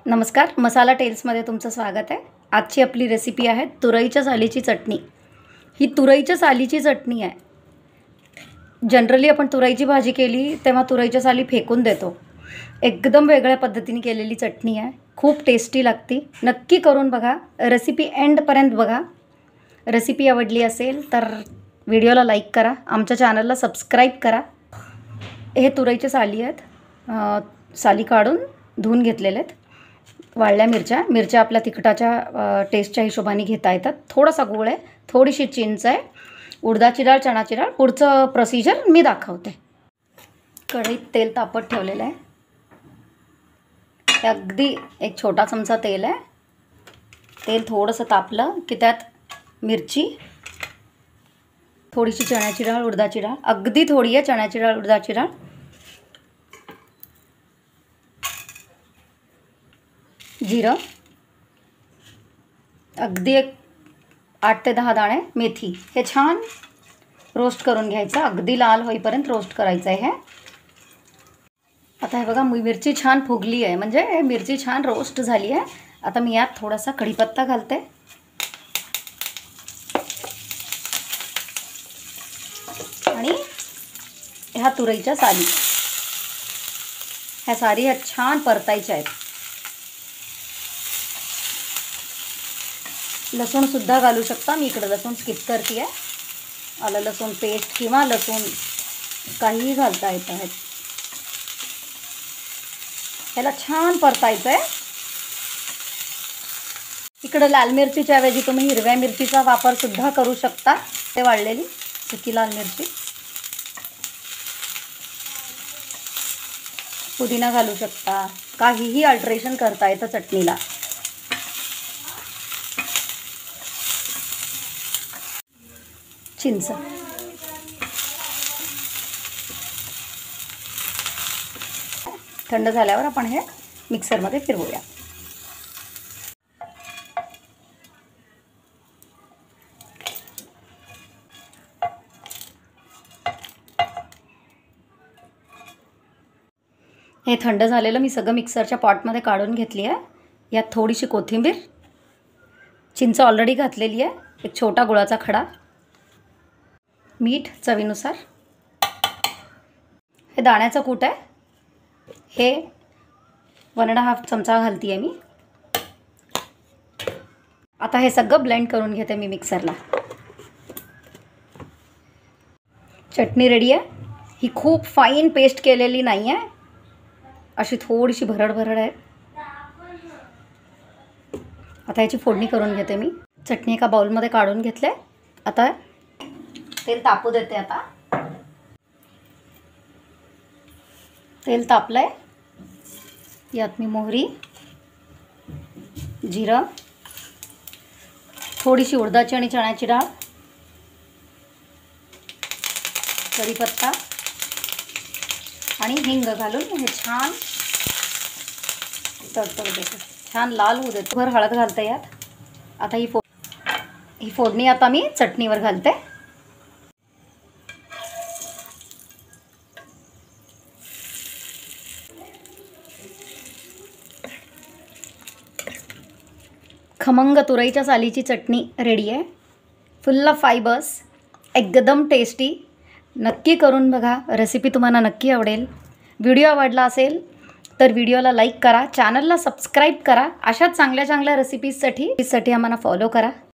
नमस्कार, मसाला टेल्समध्ये तुमचं स्वागत आहे। आजची आपली रेसिपी आहे तुरईच्या सालीची चटणी। ही तुरईच्या सालीची चटणी आहे। जनरली आपण तुरईची भाजी केली तेव्हा तुरईच्या साली फेकून देतो। एकदम वेगळ्या पद्धतीने केलेली चटणी आहे, खूप टेस्टी लागते। नक्की करून बघा, रेसिपी एंडपर्यंत बघा। रेसिपी आवडली असेल तर व्हिडिओला लाईक करा, आमच्या चॅनलला सबस्क्राईब करा। हे तुरईच्या साली आहेत, साली काढून धुवून घेतलेले आहेत। वाळल्या मिरच्या आपल्या तिखटाच्या टेस्टच्या हिशोबाने घेता येतात। थोडासा गूळ आहे, थोडीशी चिंच आहे, उडदाची डाळ, चणाची डाळ। पुढचं प्रोसिजर मी दाखवते। कढईत तेल तापत ठेवलेलं आहे। अगदी एक छोटा चमचा तेल आहे। तेल थोडंसं तापलं की त्यात मिरची, थोडीशी चण्याची डाळ, उडदाची डाळ, अगदी थोडी आहे चण्याची डाळ, उडदाची डाळ, जिरं, अगदी एक 8 ते 10 दाणे मेथी। हे छान रोस्ट करून घ्यायचं, अगदी लाल होईपर्यंत रोस्ट करायचं आहे। आता हे बघा, मिरची छान फुगली आहे, म्हणजे मिरची छान रोस्ट झाली आहे। आता मी यात थोडासा कढीपत्ता घालते आणि ह्या तुरईच्या साली, ह्या सारी ह्या छान परतायच्या आहेत। लसूण सुद्धा घालू शकता, मी इकडे लसूण स्किप करते आहे। आलं लसूण पेस्ट किंवा लसूण काहीही घालता येतं आहे। ह्याला छान परतायचं आहे। इकडे लाल मिरचीच्या ऐवजी तुम्ही हिरव्या मिरचीचा वापर सुद्धा करू शकता। ते वाळलेली सुकी लाल मिरची, पुदिना घालू शकता, काहीही अल्टरेशन करता येतं चटणीला। चिंच, थंड झाल्यावर आपण हे मिक्सरमध्ये फिरवूया। हे थंड झालेलं मी सगळं मिक्सरच्या पॉटमध्ये काढून घेतली आहे। यात थोडीशी कोथिंबीर, चिंच ऑलरेडी घातलेली आहे, एक छोटा गुळाचा खडा, मीठ चवीनुसार, हे दाण्याचं कूट आहे, हे 1.5 चमचा घालते आहे मी। आता हे सगळं ब्लेंड करून घेते मी मिक्सरला। चटणी रेडी आहे। ही खूप फाईन पेस्ट केलेली नाही आहे, अशी थोडीशी भरड आहे। आता याची फोडणी करून घेते मी। चटणी एका बाउलमध्ये काढून घेतले। आता तेल तापू देते। आता तेल तापलंय, यात मी मोहरी, जिरं, थोडीशी उडदाची आणि चण्याची डाळ, कढीपत्ता आणि हिंग घालून हे छान तडतड देते। छान लाल होऊ देते। भर हळद घालते यात। आता ही फोडणी आता मी चटणीवर घालते। खमंग तुरईच्या सालीची चटणी रेडी आहे। फुल ऑफ फायबर्स, एकदम टेस्टी। नक्की करून बघा, रेसिपी तुम्हाला नक्की आवडेल। व्हिडिओ आवडला असेल तर व्हिडिओला लाईक करा, चॅनलला सबस्क्राईब करा। अशाच चांगल्या रेसिपीजसाठी आम्हाला फॉलो करा।